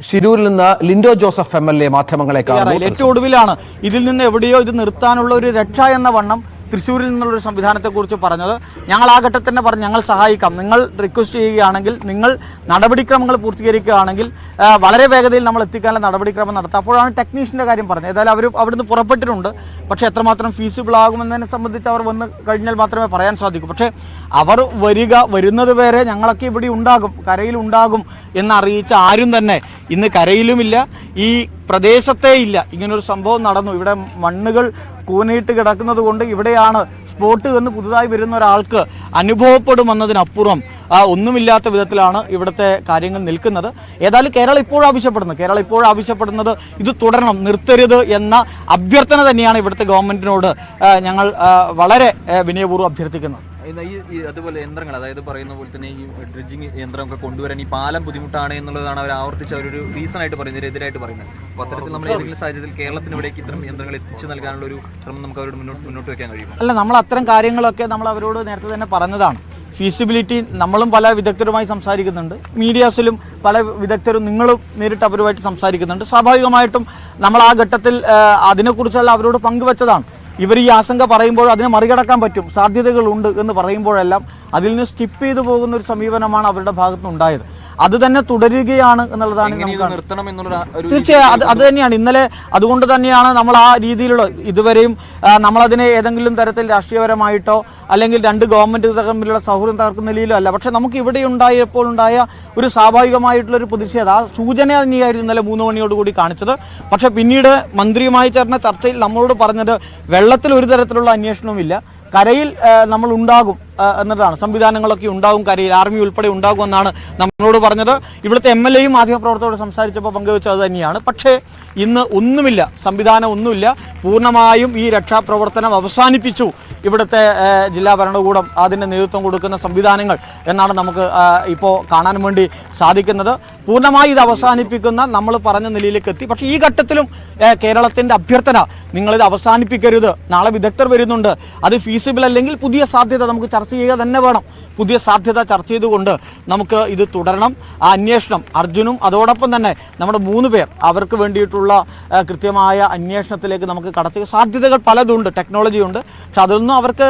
ഷിരൂരിൽ നിന്ന് Lindo Joseph MLA മാധ്യമങ്ങളെ കാണുന്നു. ഏറ്റവും ഒടുവിലാണ് ഇതിൽ നിന്ന് എവിടെയോ ഇത് നിർത്താനുള്ള ഒരു രക്ഷ എന്ന വണ്ണം തൃശ്ശൂരിൽ നിന്നുള്ളൊരു സംവിധാനത്തെക്കുറിച്ച് പറഞ്ഞത്. ഞങ്ങൾ ആ ഘട്ടത്തിൽ തന്നെ പറഞ്ഞു, ഞങ്ങൾ സഹായിക്കാം, നിങ്ങൾ റിക്വസ്റ്റ് ചെയ്യുകയാണെങ്കിൽ, നിങ്ങൾ നടപടിക്രമങ്ങൾ പൂർത്തീകരിക്കുകയാണെങ്കിൽ വളരെ വേഗതയിൽ നമ്മൾ എത്തിക്കാനുള്ള നടപടിക്രമം നടത്താം. അപ്പോഴാണ് ടെക്നീഷ്യൻ്റെ കാര്യം പറഞ്ഞത്. ഏതായാലും അവർ അവിടുന്ന് പുറപ്പെട്ടിട്ടുണ്ട്. പക്ഷേ എത്രമാത്രം ഫീസിബിൾ ആകുമെന്നതിനെ സംബന്ധിച്ച് അവർ വന്ന് കഴിഞ്ഞാൽ മാത്രമേ പറയാൻ സാധിക്കൂ. പക്ഷേ അവർ വരുന്നത് വരെ ഞങ്ങളൊക്കെ ഇവിടെ ഉണ്ടാകും, കരയിലുണ്ടാകും എന്നറിയിച്ച ആരും തന്നെ ഇന്ന് കരയിലുമില്ല, ഈ പ്രദേശത്തേ ഇല്ല. ഇങ്ങനൊരു സംഭവം നടന്നു. ഇവിടെ മണ്ണുകൾ കൂനയിട്ട് കിടക്കുന്നത് കൊണ്ട് ഇവിടെയാണ് സ്പോട്ട് എന്ന് പുതുതായി വരുന്ന ഒരാൾക്ക് അനുഭവപ്പെടുമെന്നതിനപ്പുറം ഒന്നുമില്ലാത്ത വിധത്തിലാണ് ഇവിടുത്തെ കാര്യങ്ങൾ നിൽക്കുന്നത്. ഏതായാലും കേരളം ഇപ്പോൾ ആവശ്യപ്പെടുന്നത് ഇത് തുടരണം, നിർത്തരുത് എന്ന അഭ്യർത്ഥന തന്നെയാണ് ഇവിടുത്തെ ഗവൺമെന്റിനോട് ഞങ്ങൾ വളരെ വിനയപൂർവ്വം അഭ്യർത്ഥിക്കുന്നത്. അതുപോലെ യന്ത്രങ്ങൾ, അതായത് പറയുന്ന പോലെ തന്നെ ഈ ഡ്രഡ്ജിങ് യന്ത്രമൊക്കെ കൊണ്ടുവരാൻ ഈ പാലം ബുദ്ധിമുട്ടാണ് എന്നുള്ളതാണ് അവർ ആവർത്തിച്ച് അവരൊരു റീസൺ ആയിട്ട് പറയുന്നത്, എതിരായിട്ട് പറയുന്നത്. അപ്പോൾ അത്തരത്തിൽ നമ്മൾ ഏതെങ്കിലും സാഹചര്യത്തിൽ കേരളത്തിന് ഇവിടേക്ക് ഇത്തരം യന്ത്രങ്ങൾ എത്തിച്ചു നൽകാനുള്ള ഒരു ശ്രമം നമുക്ക് അവരോട് മുന്നോട്ട് വയ്ക്കാൻ കഴിയും? അല്ല, നമ്മൾ അത്തരം കാര്യങ്ങളൊക്കെ നമ്മൾ അവരോട് നേരത്തെ തന്നെ പറഞ്ഞതാണ്. ഫീസിബിലിറ്റി നമ്മളും പല വിദഗ്ധരുമായി സംസാരിക്കുന്നുണ്ട്, മീഡിയാസിലും പല വിദഗ്ധരും നിങ്ങളും നേരിട്ട് അവരുമായിട്ട് സംസാരിക്കുന്നുണ്ട്. സ്വാഭാവികമായിട്ടും നമ്മൾ ആ ഘട്ടത്തിൽ അതിനെക്കുറിച്ചെല്ലാം അവരോട് പങ്കുവെച്ചതാണ്. ഇവർ ഈ ആശങ്ക പറയുമ്പോൾ അതിനെ മറികടക്കാൻ പറ്റും, സാധ്യതകളുണ്ട് എന്ന് പറയുമ്പോഴെല്ലാം അതിൽ നിന്ന് സ്കിപ്പ് ചെയ്തു പോകുന്ന ഒരു സമീപനമാണ് അവരുടെ ഭാഗത്തുനിന്നുണ്ടായത്. അത് തന്നെ തുടരുകയാണ് എന്നുള്ളതാണ് തീർച്ചയായും. അത് തന്നെയാണ് ഇന്നലെ, അതുകൊണ്ട് തന്നെയാണ് നമ്മൾ ആ രീതിയിലുള്ള ഇതുവരെയും നമ്മളതിനെ ഏതെങ്കിലും തരത്തിൽ രാഷ്ട്രീയപരമായിട്ടോ അല്ലെങ്കിൽ രണ്ട് ഗവൺമെന്റ് തമ്മിലുള്ള സൗഹൃദം തകർക്കുന്ന നിലയിലോ അല്ല. പക്ഷെ നമുക്ക് ഇവിടെ ഉണ്ടായപ്പോൾ ഉണ്ടായ ഒരു സ്വാഭാവികമായിട്ടുള്ളൊരു പ്രതിഷേധം, ആ സൂചന തന്നെയായിരുന്നു ഇന്നലെ 3 മണിയോടുകൂടി കാണിച്ചത്. പക്ഷെ പിന്നീട് മന്ത്രിയുമായി ചേർന്ന ചർച്ചയിൽ നമ്മളോട് പറഞ്ഞത് വെള്ളത്തിൽ ഒരു തരത്തിലുള്ള അന്വേഷണവുമില്ല, കരയിൽ നമ്മൾ ഉണ്ടാകും എന്നതാണ്, സംവിധാനങ്ങളൊക്കെ ഉണ്ടാകും, കരയിൽ ആർമി ഉൾപ്പെടെ ഉണ്ടാകുമെന്നാണ് നമ്മളോട് പറഞ്ഞത്. ഇവിടുത്തെ MLAയും മാധ്യമപ്രവർത്തകരോട് സംസാരിച്ചപ്പോൾ പങ്കുവെച്ചത് തന്നെയാണ്. പക്ഷേ ഇന്ന് ഒന്നുമില്ല, സംവിധാനം ഒന്നുമില്ല. പൂർണ്ണമായും ഈ രക്ഷാപ്രവർത്തനം അവസാനിപ്പിച്ചു ഇവിടുത്തെ ജില്ലാ ഭരണകൂടം, അതിന് നേതൃത്വം കൊടുക്കുന്ന സംവിധാനങ്ങൾ എന്നാണ് നമുക്ക് ഇപ്പോൾ കാണാൻ വേണ്ടി സാധിക്കുന്നത്. പൂർണ്ണമായി ഇത് അവസാനിപ്പിക്കുന്ന നമ്മൾ പറഞ്ഞ നിലയിലേക്ക് എത്തി. പക്ഷേ ഈ ഘട്ടത്തിലും കേരളത്തിൻ്റെ അഭ്യർത്ഥന, നിങ്ങളിത് അവസാനിപ്പിക്കരുത്. നാളെ വിദഗ്ധർ വരുന്നുണ്ട്, അത് ഫീസിബിൾ അല്ലെങ്കിൽ പുതിയ സാധ്യത നമുക്ക് ചർച്ച ചെയ്യുക തന്നെ വേണം. പുതിയ സാധ്യത ചർച്ച ചെയ്തുകൊണ്ട് നമുക്ക് ഇത് തുടരണം. ആ അന്വേഷണം അർജുനും അതോടൊപ്പം തന്നെ നമ്മുടെ 3 പേർ അവർക്ക് വേണ്ടിയിട്ടുള്ള കൃത്യമായ അന്വേഷണത്തിലേക്ക് നമുക്ക് കടത്തുക. സാധ്യതകൾ പലതുണ്ട്, ടെക്നോളജി ഉണ്ട്. പക്ഷെ അതൊന്നും അവർക്ക്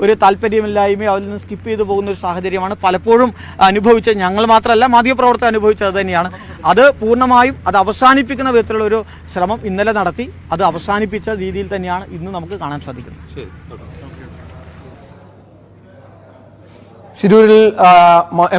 ഒരു താല്പര്യമില്ലായ്മയോ അതിൽ നിന്ന് സ്കിപ്പ് ചെയ്തു പോകുന്ന ഒരു സാഹചര്യമാണ് പലപ്പോഴും അനുഭവിച്ചത്. ഞങ്ങൾ മാത്രമല്ല, മാധ്യമപ്രവർത്തകർ അനുഭവിച്ചത് തന്നെയാണ്. അത് പൂർണ്ണമായും അത് അവസാനിപ്പിക്കുന്ന വിധത്തിലുള്ള ഒരു ശ്രമം ഇന്നലെ നടത്തി. അത് അവസാനിപ്പിച്ച രീതിയിൽ തന്നെയാണ് ഇന്ന് നമുക്ക് കാണാൻ സാധിക്കുന്നത്. ഷിരൂരിൽ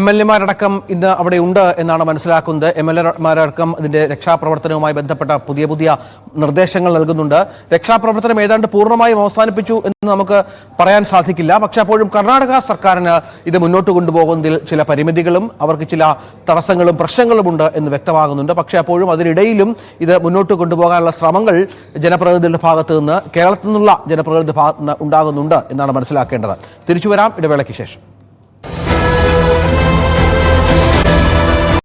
MLAമാരടക്കം ഇന്ന് അവിടെ ഉണ്ട് എന്നാണ് മനസ്സിലാക്കുന്നത്. MLAമാരടക്കം ഇതിന്റെ രക്ഷാപ്രവർത്തനവുമായി ബന്ധപ്പെട്ട പുതിയ നിർദ്ദേശങ്ങൾ നൽകുന്നുണ്ട്. രക്ഷാപ്രവർത്തനം ഏതാണ്ട് പൂർണ്ണമായും അവസാനിപ്പിച്ചു എന്ന് നമുക്ക് പറയാൻ സാധിക്കില്ല. പക്ഷെ അപ്പോഴും കർണാടക സർക്കാരിന് ഇത് മുന്നോട്ട് കൊണ്ടുപോകുന്നതിൽ ചില പരിമിതികളും അവർക്ക് ചില തടസ്സങ്ങളും പ്രശ്നങ്ങളുമുണ്ട് എന്ന് വ്യക്തമാകുന്നുണ്ട്. പക്ഷെ അപ്പോഴും അതിനിടയിലും ഇത് മുന്നോട്ട് കൊണ്ടുപോകാനുള്ള ശ്രമങ്ങൾ ജനപ്രതിനിധികളുടെ ഭാഗത്ത് നിന്ന്, കേരളത്തിൽ നിന്നുള്ള ജനപ്രതിനിധി ഭാഗത്ത് നിന്ന് ഉണ്ടാകുന്നുണ്ട് എന്നാണ് മനസ്സിലാക്കേണ്ടത്. തിരിച്ചുവരാം ഇടവേളയ്ക്ക് ശേഷം.